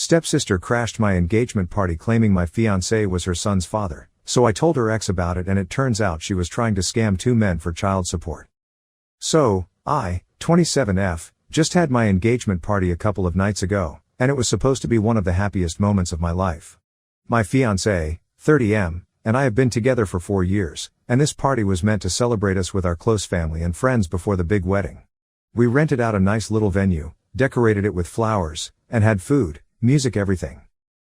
Stepsister crashed my engagement party claiming my fiancé was her son's father, so I told her ex about it and it turns out she was trying to scam two men for child support. So, I, 27F, just had my engagement party a couple of nights ago, and it was supposed to be one of the happiest moments of my life. My fiancé, 30M, and I have been together for 4 years, and this party was meant to celebrate us with our close family and friends before the big wedding. We rented out a nice little venue, decorated it with flowers, and had food, music, everything.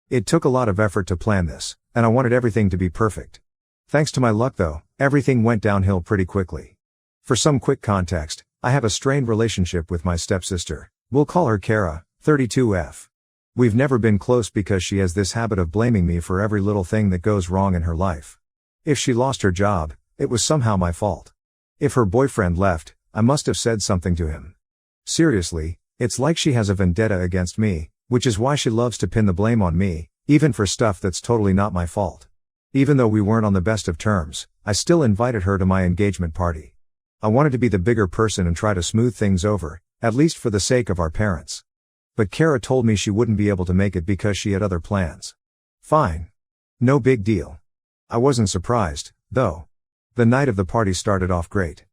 It took a lot of effort to plan this, and I wanted everything to be perfect. Thanks to my luck though, everything went downhill pretty quickly. For some quick context, I have a strained relationship with my stepsister. We'll call her Kara, 32F. We've never been close because she has this habit of blaming me for every little thing that goes wrong in her life. If she lost her job, it was somehow my fault. If her boyfriend left, I must have said something to him. Seriously, it's like she has a vendetta against me, which is why she loves to pin the blame on me, even for stuff that's totally not my fault. Even though we weren't on the best of terms, I still invited her to my engagement party. I wanted to be the bigger person and try to smooth things over, at least for the sake of our parents. But Kara told me she wouldn't be able to make it because she had other plans. Fine. No big deal. I wasn't surprised, though. The night of the party started off great.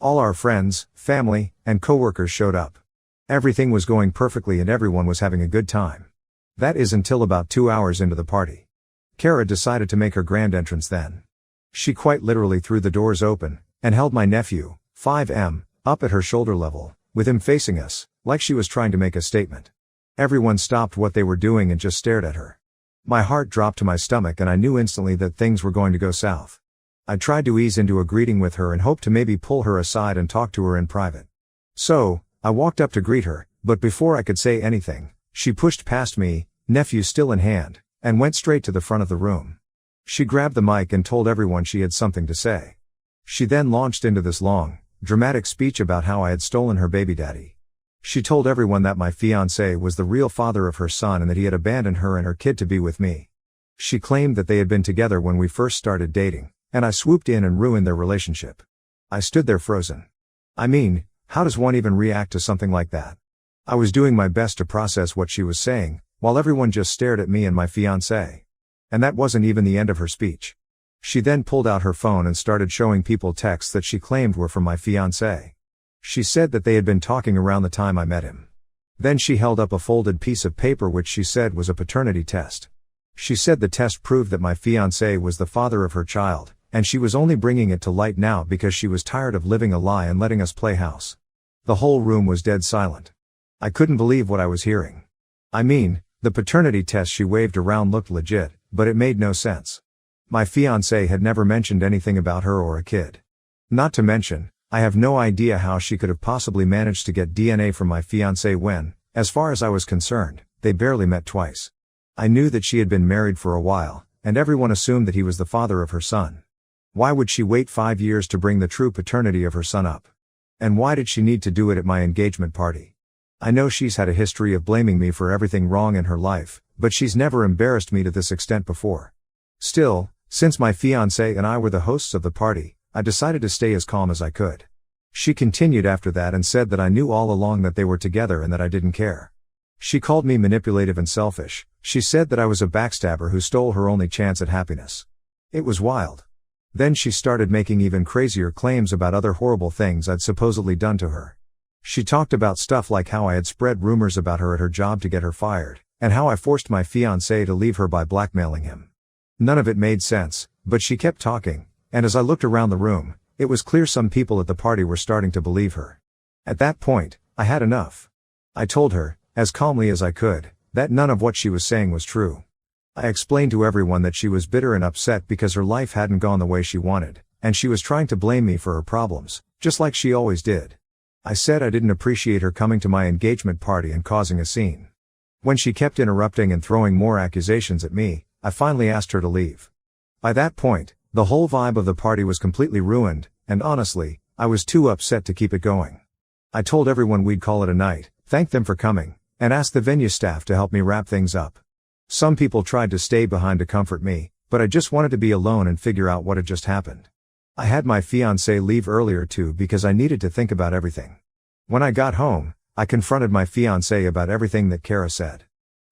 All our friends, family, and coworkers showed up. Everything was going perfectly and everyone was having a good time. That is until about 2 hours into the party. Kara decided to make her grand entrance then. She quite literally threw the doors open, and held my nephew, 5M, up at her shoulder level, with him facing us, like she was trying to make a statement. Everyone stopped what they were doing and just stared at her. My heart dropped to my stomach and I knew instantly that things were going to go south. I tried to ease into a greeting with her and hoped to maybe pull her aside and talk to her in private. So, I walked up to greet her, but before I could say anything, she pushed past me, nephew still in hand, and went straight to the front of the room. She grabbed the mic and told everyone she had something to say. She then launched into this long, dramatic speech about how I had stolen her baby daddy. She told everyone that my fiancé was the real father of her son and that he had abandoned her and her kid to be with me. She claimed that they had been together when we first started dating, and I swooped in and ruined their relationship. I stood there frozen. I mean, how does one even react to something like that? I was doing my best to process what she was saying, while everyone just stared at me and my fiancé. And that wasn't even the end of her speech. She then pulled out her phone and started showing people texts that she claimed were from my fiancé. She said that they had been talking around the time I met him. Then she held up a folded piece of paper which she said was a paternity test. She said the test proved that my fiancé was the father of her child, and she was only bringing it to light now because she was tired of living a lie and letting us play house. The whole room was dead silent. I couldn't believe what I was hearing. I mean, the paternity test she waved around looked legit, but it made no sense. My fiancé had never mentioned anything about her or a kid. Not to mention, I have no idea how she could have possibly managed to get DNA from my fiancé when, as far as I was concerned, they barely met twice. I knew that she had been married for a while, and everyone assumed that he was the father of her son. Why would she wait 5 years to bring the true paternity of her son up? And why did she need to do it at my engagement party? I know she's had a history of blaming me for everything wrong in her life, but she's never embarrassed me to this extent before. Still, since my fiancé and I were the hosts of the party, I decided to stay as calm as I could. She continued after that and said that I knew all along that they were together and that I didn't care. She called me manipulative and selfish. She said that I was a backstabber who stole her only chance at happiness. It was wild. Then she started making even crazier claims about other horrible things I'd supposedly done to her. She talked about stuff like how I had spread rumors about her at her job to get her fired, and how I forced my fiancé to leave her by blackmailing him. None of it made sense, but she kept talking, and as I looked around the room, it was clear some people at the party were starting to believe her. At that point, I had enough. I told her, as calmly as I could, that none of what she was saying was true. I explained to everyone that she was bitter and upset because her life hadn't gone the way she wanted, and she was trying to blame me for her problems, just like she always did. I said I didn't appreciate her coming to my engagement party and causing a scene. When she kept interrupting and throwing more accusations at me, I finally asked her to leave. By that point, the whole vibe of the party was completely ruined, and honestly, I was too upset to keep it going. I told everyone we'd call it a night, thanked them for coming, and asked the venue staff to help me wrap things up. Some people tried to stay behind to comfort me, but I just wanted to be alone and figure out what had just happened. I had my fiancé leave earlier too because I needed to think about everything. When I got home, I confronted my fiancé about everything that Kara said.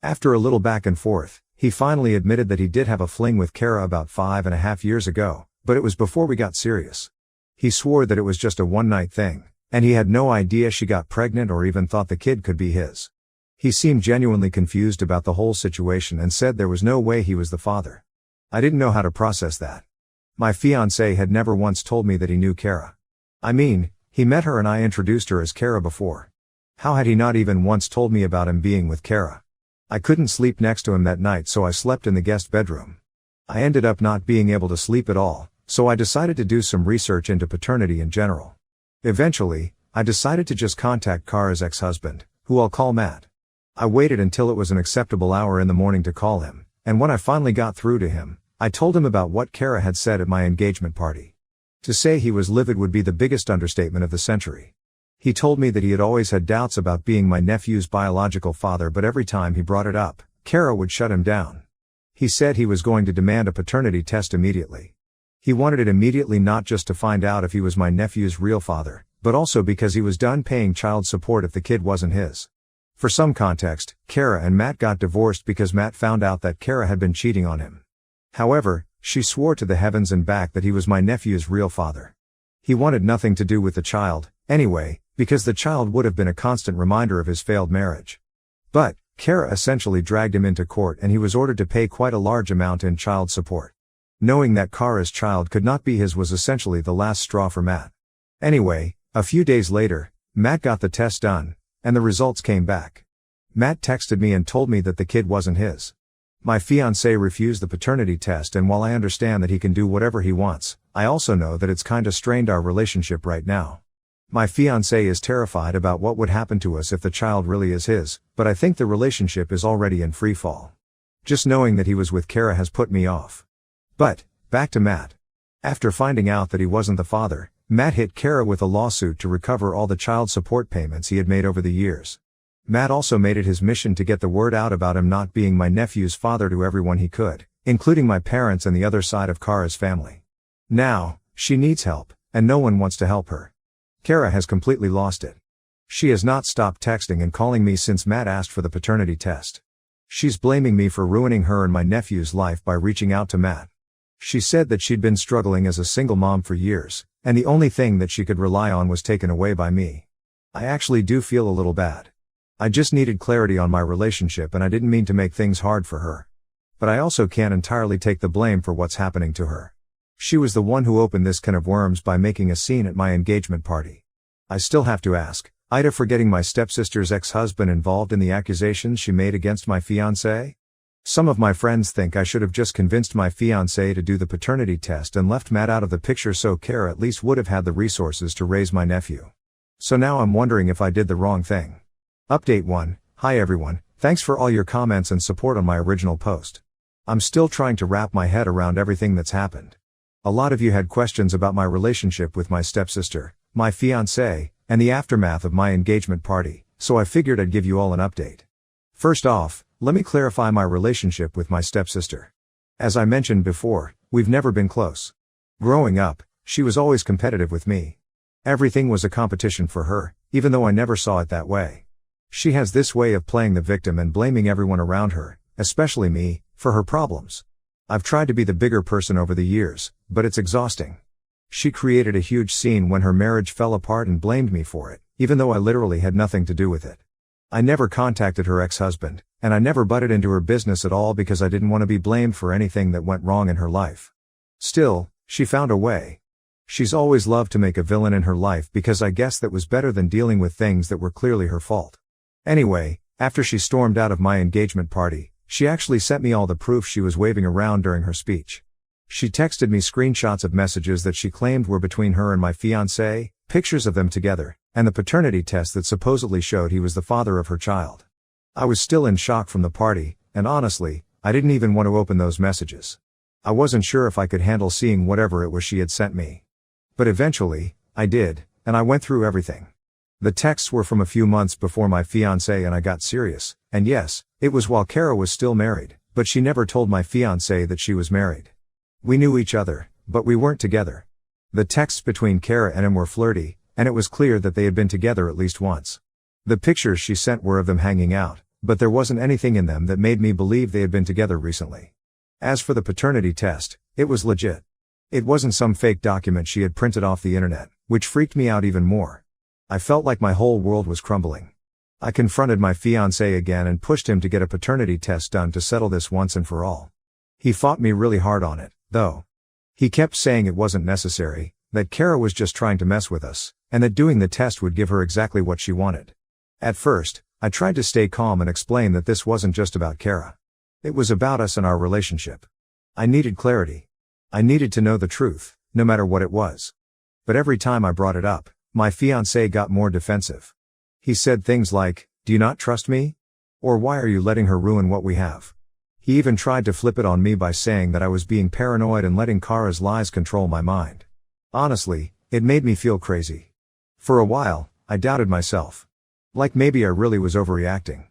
After a little back and forth, he finally admitted that he did have a fling with Kara about 5.5 years ago, but it was before we got serious. He swore that it was just a one-night thing, and he had no idea she got pregnant or even thought the kid could be his. He seemed genuinely confused about the whole situation and said there was no way he was the father. I didn't know how to process that. My fiancé had never once told me that he knew Kara. I mean, he met her and I introduced her as Kara before. How had he not even once told me about him being with Kara? I couldn't sleep next to him that night, so I slept in the guest bedroom. I ended up not being able to sleep at all, so I decided to do some research into paternity in general. Eventually, I decided to just contact Kara's ex-husband, who I'll call Matt. I waited until it was an acceptable hour in the morning to call him, and when I finally got through to him, I told him about what Kara had said at my engagement party. To say he was livid would be the biggest understatement of the century. He told me that he had always had doubts about being my nephew's biological father, but every time he brought it up, Kara would shut him down. He said he was going to demand a paternity test immediately. He wanted it immediately, not just to find out if he was my nephew's real father, but also because he was done paying child support if the kid wasn't his. For some context, Kara and Matt got divorced because Matt found out that Kara had been cheating on him. However, she swore to the heavens and back that he was my nephew's real father. He wanted nothing to do with the child, anyway, because the child would have been a constant reminder of his failed marriage. But, Kara essentially dragged him into court and he was ordered to pay quite a large amount in child support. Knowing that Kara's child could not be his was essentially the last straw for Matt. Anyway, a few days later, Matt got the test done, and the results came back. Matt texted me and told me that the kid wasn't his. My fiancé refused the paternity test, and while I understand that he can do whatever he wants, I also know that it's kinda strained our relationship right now. My fiancé is terrified about what would happen to us if the child really is his, but I think the relationship is already in free fall. Just knowing that he was with Kara has put me off. But, back to Matt. After finding out that he wasn't the father, Matt hit Kara with a lawsuit to recover all the child support payments he had made over the years. Matt also made it his mission to get the word out about him not being my nephew's father to everyone he could, including my parents and the other side of Kara's family. Now, she needs help, and no one wants to help her. Kara has completely lost it. She has not stopped texting and calling me since Matt asked for the paternity test. She's blaming me for ruining her and my nephew's life by reaching out to Matt. She said that she'd been struggling as a single mom for years, and the only thing that she could rely on was taken away by me. I actually do feel a little bad. I just needed clarity on my relationship and I didn't mean to make things hard for her. But I also can't entirely take the blame for what's happening to her. She was the one who opened this can of worms by making a scene at my engagement party. I still have to ask, Ida for getting my stepsister's ex-husband involved in the accusations she made against my fiancé? Some of my friends think I should have just convinced my fiancé to do the paternity test and left Matt out of the picture so Kara at least would have had the resources to raise my nephew. So now I'm wondering if I did the wrong thing. Update 1. Hi everyone, thanks for all your comments and support on my original post. I'm still trying to wrap my head around everything that's happened. A lot of you had questions about my relationship with my stepsister, my fiancé, and the aftermath of my engagement party, so I figured I'd give you all an update. First off, let me clarify my relationship with my stepsister. As I mentioned before, we've never been close. Growing up, she was always competitive with me. Everything was a competition for her, even though I never saw it that way. She has this way of playing the victim and blaming everyone around her, especially me, for her problems. I've tried to be the bigger person over the years, but it's exhausting. She created a huge scene when her marriage fell apart and blamed me for it, even though I literally had nothing to do with it. I never contacted her ex-husband, and I never butted into her business at all because I didn't want to be blamed for anything that went wrong in her life. Still, she found a way. She's always loved to make a villain in her life because I guess that was better than dealing with things that were clearly her fault. Anyway, after she stormed out of my engagement party, she actually sent me all the proof she was waving around during her speech. She texted me screenshots of messages that she claimed were between her and my fiancé, pictures of them together, and the paternity test that supposedly showed he was the father of her child. I was still in shock from the party, and honestly, I didn't even want to open those messages. I wasn't sure if I could handle seeing whatever it was she had sent me. But eventually, I did, and I went through everything. The texts were from a few months before my fiancé and I got serious, and yes, it was while Kara was still married, but she never told my fiancé that she was married. We knew each other, but we weren't together. The texts between Kara and him were flirty, and it was clear that they had been together at least once. The pictures she sent were of them hanging out, but there wasn't anything in them that made me believe they had been together recently. As for the paternity test, it was legit. It wasn't some fake document she had printed off the internet, which freaked me out even more. I felt like my whole world was crumbling. I confronted my fiancé again and pushed him to get a paternity test done to settle this once and for all. He fought me really hard on it, though. He kept saying it wasn't necessary, that Kara was just trying to mess with us, and that doing the test would give her exactly what she wanted. At first, I tried to stay calm and explain that this wasn't just about Kara. It was about us and our relationship. I needed clarity. I needed to know the truth, no matter what it was. But every time I brought it up, my fiancé got more defensive. He said things like, "Do you not trust me? Or why are you letting her ruin what we have?" He even tried to flip it on me by saying that I was being paranoid and letting Kara's lies control my mind. Honestly, it made me feel crazy. For a while, I doubted myself. Like maybe I really was overreacting.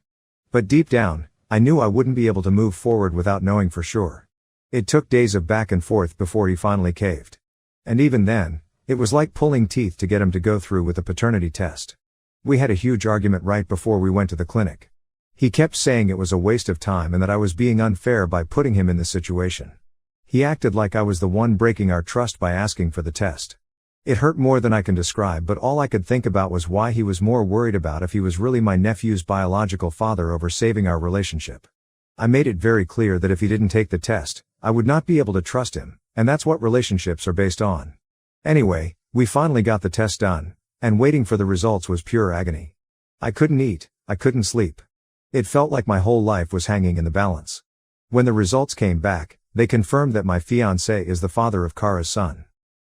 But deep down, I knew I wouldn't be able to move forward without knowing for sure. It took days of back and forth before he finally caved. And even then, it was like pulling teeth to get him to go through with the paternity test. We had a huge argument right before we went to the clinic. He kept saying it was a waste of time and that I was being unfair by putting him in this situation. He acted like I was the one breaking our trust by asking for the test. It hurt more than I can describe, but all I could think about was why he was more worried about if he was really my nephew's biological father over saving our relationship. I made it very clear that if he didn't take the test, I would not be able to trust him, and that's what relationships are based on. Anyway, we finally got the test done, and waiting for the results was pure agony. I couldn't eat, I couldn't sleep. It felt like my whole life was hanging in the balance. When the results came back, they confirmed that my fiancé is the father of Kara's son.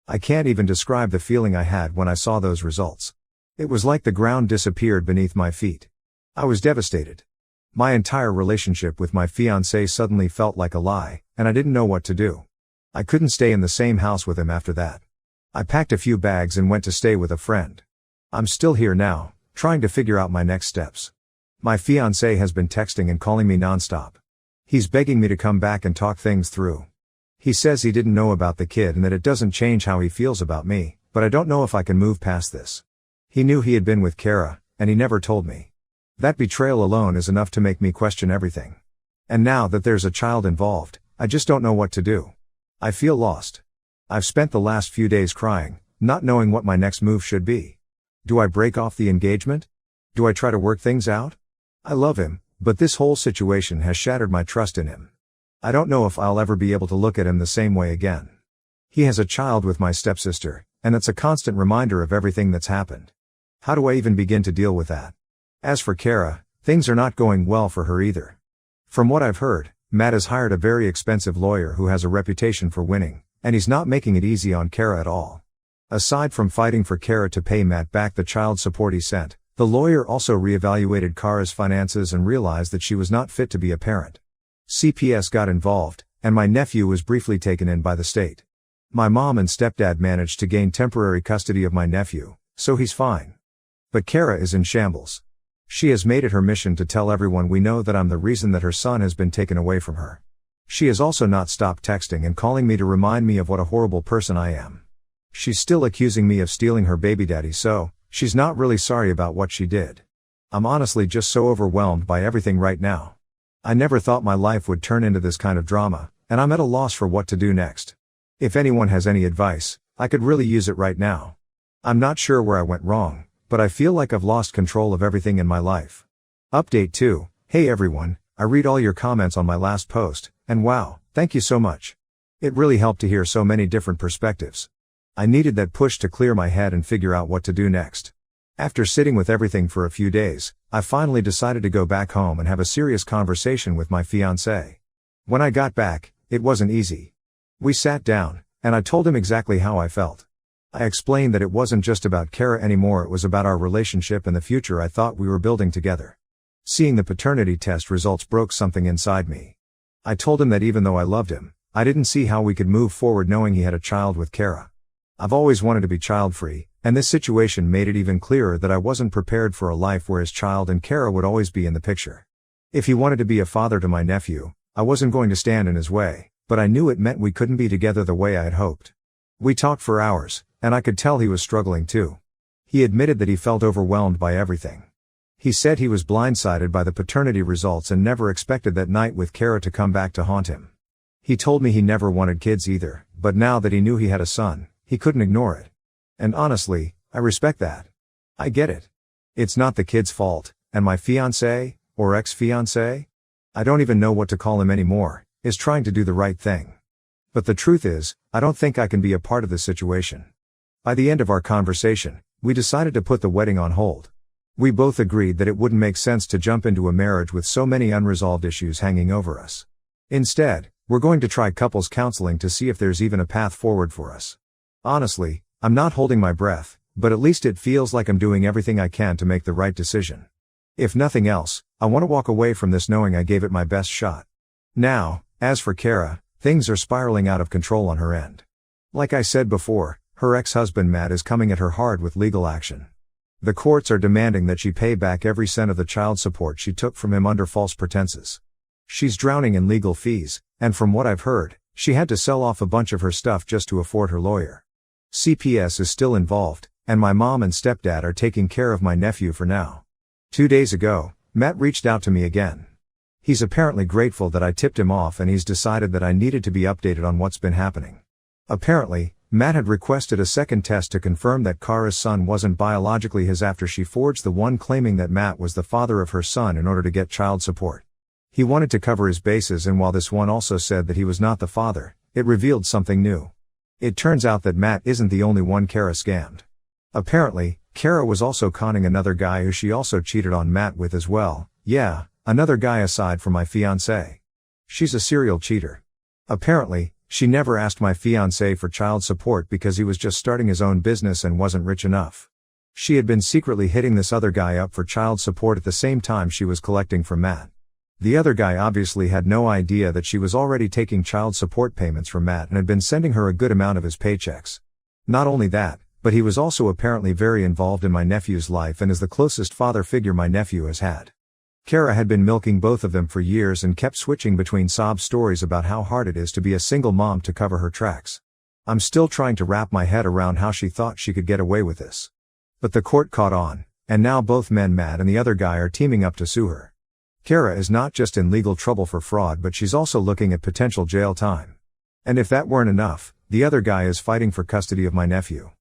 I can't even describe the feeling I had when I saw those results. It was like the ground disappeared beneath my feet. I was devastated. My entire relationship with my fiancé suddenly felt like a lie, and I didn't know what to do. I couldn't stay in the same house with him after that. I packed a few bags and went to stay with a friend. I'm still here now, trying to figure out my next steps. My fiancé has been texting and calling me nonstop. He's begging me to come back and talk things through. He says he didn't know about the kid and that it doesn't change how he feels about me, but I don't know if I can move past this. He knew he had been with Kara, and he never told me. That betrayal alone is enough to make me question everything. And now that there's a child involved, I just don't know what to do. I feel lost. I've spent the last few days crying, not knowing what my next move should be. Do I break off the engagement? Do I try to work things out? I love him, but this whole situation has shattered my trust in him. I don't know if I'll ever be able to look at him the same way again. He has a child with my stepsister, and it's a constant reminder of everything that's happened. How do I even begin to deal with that? As for Kara, things are not going well for her either. From what I've heard, Matt has hired a very expensive lawyer who has a reputation for winning, and he's not making it easy on Kara at all. Aside from fighting for Kara to pay Matt back the child support he sent, the lawyer also reevaluated Kara's finances and realized that she was not fit to be a parent. CPS got involved, and my nephew was briefly taken in by the state. My mom and stepdad managed to gain temporary custody of my nephew, so he's fine. But Kara is in shambles. She has made it her mission to tell everyone we know that I'm the reason that her son has been taken away from her. She has also not stopped texting and calling me to remind me of what a horrible person I am. She's still accusing me of stealing her baby daddy, so she's not really sorry about what she did. I'm honestly just so overwhelmed by everything right now. I never thought my life would turn into this kind of drama, and I'm at a loss for what to do next. If anyone has any advice, I could really use it right now. I'm not sure where I went wrong, but I feel like I've lost control of everything in my life. Update 2. Hey everyone, I read all your comments on my last post, and wow, thank you so much. It really helped to hear so many different perspectives. I needed that push to clear my head and figure out what to do next. After sitting with everything for a few days, I finally decided to go back home and have a serious conversation with my fiancé. When I got back, it wasn't easy. We sat down, and I told him exactly how I felt. I explained that it wasn't just about Kara anymore, it was about our relationship and the future I thought we were building together. Seeing the paternity test results broke something inside me. I told him that even though I loved him, I didn't see how we could move forward knowing he had a child with Kara. I've always wanted to be child-free, and this situation made it even clearer that I wasn't prepared for a life where his child and Kara would always be in the picture. If he wanted to be a father to my nephew, I wasn't going to stand in his way, but I knew it meant we couldn't be together the way I had hoped. We talked for hours, and I could tell he was struggling too. He admitted that he felt overwhelmed by everything. He said he was blindsided by the paternity results and never expected that night with Kara to come back to haunt him. He told me he never wanted kids either, but now that he knew he had a son, he couldn't ignore it. And honestly, I respect that. I get it. It's not the kid's fault, and my fiancé, or ex-fiancé? I don't even know what to call him anymore, is trying to do the right thing. But the truth is, I don't think I can be a part of this situation. By the end of our conversation, we decided to put the wedding on hold. We both agreed that it wouldn't make sense to jump into a marriage with so many unresolved issues hanging over us. Instead, we're going to try couples counseling to see if there's even a path forward for us. Honestly, I'm not holding my breath, but at least it feels like I'm doing everything I can to make the right decision. If nothing else, I want to walk away from this knowing I gave it my best shot. Now, as for Kara, things are spiraling out of control on her end. Like I said before, her ex-husband Matt is coming at her hard with legal action. The courts are demanding that she pay back every cent of the child support she took from him under false pretenses. She's drowning in legal fees, and from what I've heard, she had to sell off a bunch of her stuff just to afford her lawyer. CPS is still involved, and my mom and stepdad are taking care of my nephew for now. 2 days ago, Matt reached out to me again. He's apparently grateful that I tipped him off and he's decided that I needed to be updated on what's been happening. Apparently, Matt had requested a second test to confirm that Kara's son wasn't biologically his after she forged the one claiming that Matt was the father of her son in order to get child support. He wanted to cover his bases, and while this one also said that he was not the father, it revealed something new. It turns out that Matt isn't the only one Kara scammed. Apparently, Kara was also conning another guy who she also cheated on Matt with as well. Yeah, another guy aside from my fiancé. She's a serial cheater. Apparently, she never asked my fiancé for child support because he was just starting his own business and wasn't rich enough. She had been secretly hitting this other guy up for child support at the same time she was collecting from Matt. The other guy obviously had no idea that she was already taking child support payments from Matt and had been sending her a good amount of his paychecks. Not only that, but he was also apparently very involved in my nephew's life and is the closest father figure my nephew has had. Kara had been milking both of them for years and kept switching between sob stories about how hard it is to be a single mom to cover her tracks. I'm still trying to wrap my head around how she thought she could get away with this. But the court caught on, and now both men, Matt and the other guy, are teaming up to sue her. Kara is not just in legal trouble for fraud, but she's also looking at potential jail time. And if that weren't enough, the other guy is fighting for custody of my nephew.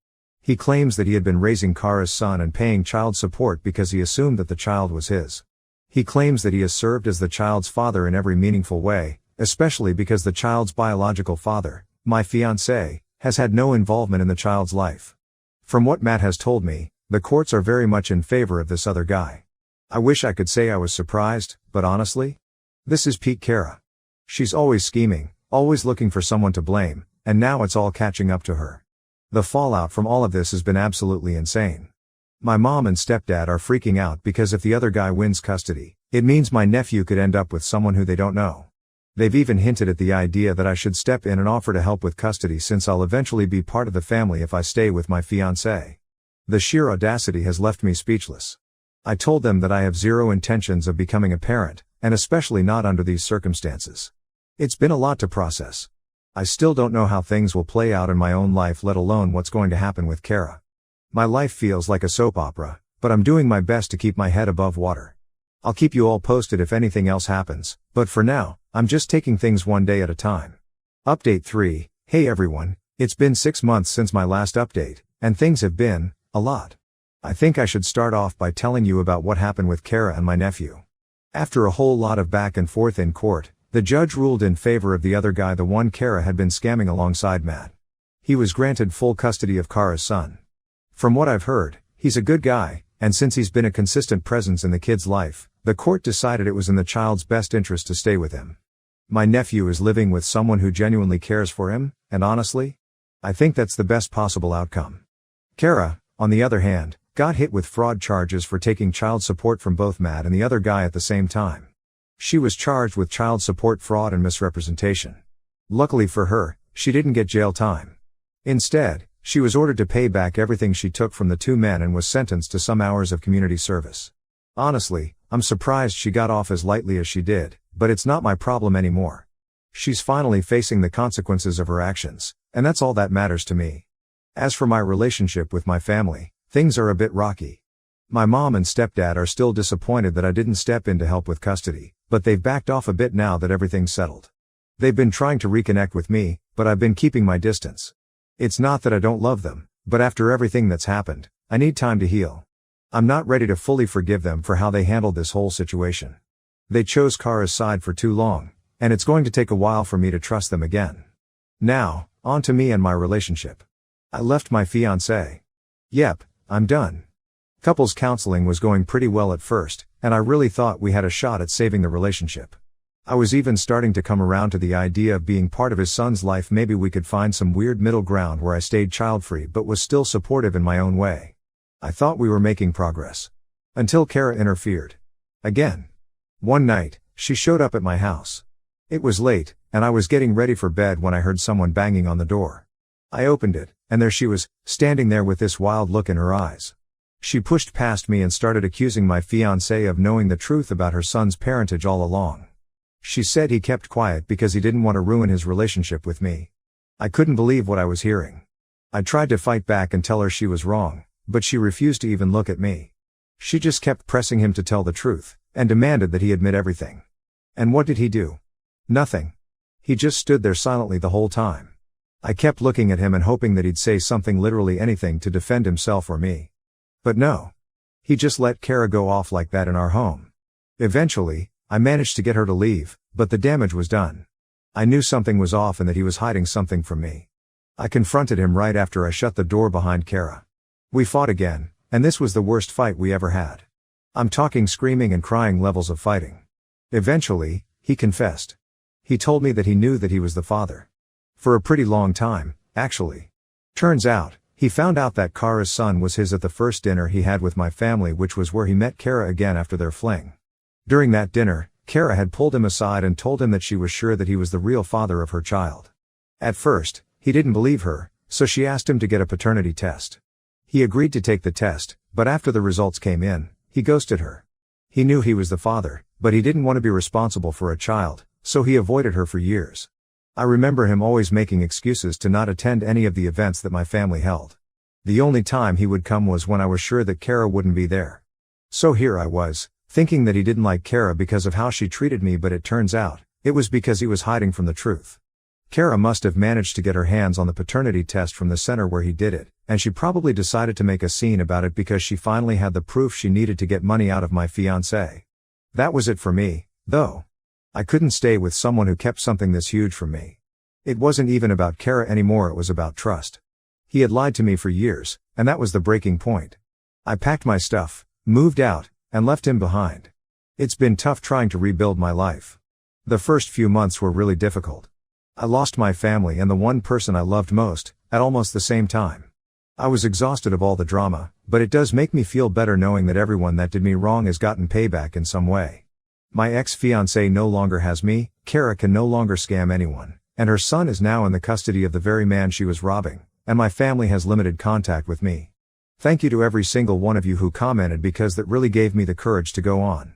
He claims that he had been raising Kara's son and paying child support because he assumed that the child was his. He claims that he has served as the child's father in every meaningful way, especially because the child's biological father, my fiancé, has had no involvement in the child's life. From what Matt has told me, the courts are very much in favor of this other guy. I wish I could say I was surprised, but honestly, this is peak Kara. She's always scheming, always looking for someone to blame, and now it's all catching up to her. The fallout from all of this has been absolutely insane. My mom and stepdad are freaking out because if the other guy wins custody, it means my nephew could end up with someone who they don't know. They've even hinted at the idea that I should step in and offer to help with custody since I'll eventually be part of the family if I stay with my fiancé. The sheer audacity has left me speechless. I told them that I have zero intentions of becoming a parent, and especially not under these circumstances. It's been a lot to process. I still don't know how things will play out in my own life, let alone what's going to happen with Kara. My life feels like a soap opera, but I'm doing my best to keep my head above water. I'll keep you all posted if anything else happens, but for now, I'm just taking things one day at a time. Update 3, hey everyone, it's been 6 months since my last update, and things have been a lot. I think I should start off by telling you about what happened with Kara and my nephew. After a whole lot of back and forth in court, the judge ruled in favor of the other guy, the one Kara had been scamming alongside Matt. He was granted full custody of Kara's son. From what I've heard, he's a good guy, and since he's been a consistent presence in the kid's life, the court decided it was in the child's best interest to stay with him. My nephew is living with someone who genuinely cares for him, and honestly, I think that's the best possible outcome. Kara, on the other hand, got hit with fraud charges for taking child support from both Matt and the other guy at the same time. She was charged with child support fraud and misrepresentation. Luckily for her, she didn't get jail time. Instead, she was ordered to pay back everything she took from the two men and was sentenced to some hours of community service. Honestly, I'm surprised she got off as lightly as she did, but it's not my problem anymore. She's finally facing the consequences of her actions, and that's all that matters to me. As for my relationship with my family, things are a bit rocky. My mom and stepdad are still disappointed that I didn't step in to help with custody, but they've backed off a bit now that everything's settled. They've been trying to reconnect with me, but I've been keeping my distance. It's not that I don't love them, but after everything that's happened, I need time to heal. I'm not ready to fully forgive them for how they handled this whole situation. They chose Kara's side for too long, and it's going to take a while for me to trust them again. Now, on to me and my relationship. I left my fiancé. Yep, I'm done. Couples counseling was going pretty well at first, and I really thought we had a shot at saving the relationship. I was even starting to come around to the idea of being part of his son's life. Maybe we could find some weird middle ground where I stayed child-free but was still supportive in my own way. I thought we were making progress. Until Kara interfered. Again. One night, she showed up at my house. It was late, and I was getting ready for bed when I heard someone banging on the door. I opened it, and there she was, standing there with this wild look in her eyes. She pushed past me and started accusing my fiancé of knowing the truth about her son's parentage all along. She said he kept quiet because he didn't want to ruin his relationship with me. I couldn't believe what I was hearing. I tried to fight back and tell her she was wrong, but she refused to even look at me. She just kept pressing him to tell the truth, and demanded that he admit everything. And what did he do? Nothing. He just stood there silently the whole time. I kept looking at him and hoping that he'd say something, literally anything, to defend himself or me. But no. He just let Kara go off like that in our home. Eventually, I managed to get her to leave, but the damage was done. I knew something was off and that he was hiding something from me. I confronted him right after I shut the door behind Kara. We fought again, and this was the worst fight we ever had. I'm talking screaming and crying levels of fighting. Eventually, he confessed. He told me that he knew that he was the father. For a pretty long time, actually. Turns out, he found out that Kara's son was his at the first dinner he had with my family, which was where he met Kara again after their fling. During that dinner, Kara had pulled him aside and told him that she was sure that he was the real father of her child. At first, he didn't believe her, so she asked him to get a paternity test. He agreed to take the test, but after the results came in, he ghosted her. He knew he was the father, but he didn't want to be responsible for a child, so he avoided her for years. I remember him always making excuses to not attend any of the events that my family held. The only time he would come was when I was sure that Kara wouldn't be there. So here I was, thinking that he didn't like Kara because of how she treated me, but it turns out, it was because he was hiding from the truth. Kara must have managed to get her hands on the paternity test from the center where he did it, and she probably decided to make a scene about it because she finally had the proof she needed to get money out of my fiancé. That was it for me, though. I couldn't stay with someone who kept something this huge from me. It wasn't even about Kara anymore, it was about trust. He had lied to me for years, and that was the breaking point. I packed my stuff, moved out, and left him behind. It's been tough trying to rebuild my life. The first few months were really difficult. I lost my family and the one person I loved most, at almost the same time. I was exhausted of all the drama, but it does make me feel better knowing that everyone that did me wrong has gotten payback in some way. My ex-fiancé no longer has me, Kara can no longer scam anyone, and her son is now in the custody of the very man she was robbing, and my family has limited contact with me. Thank you to every single one of you who commented, because that really gave me the courage to go on.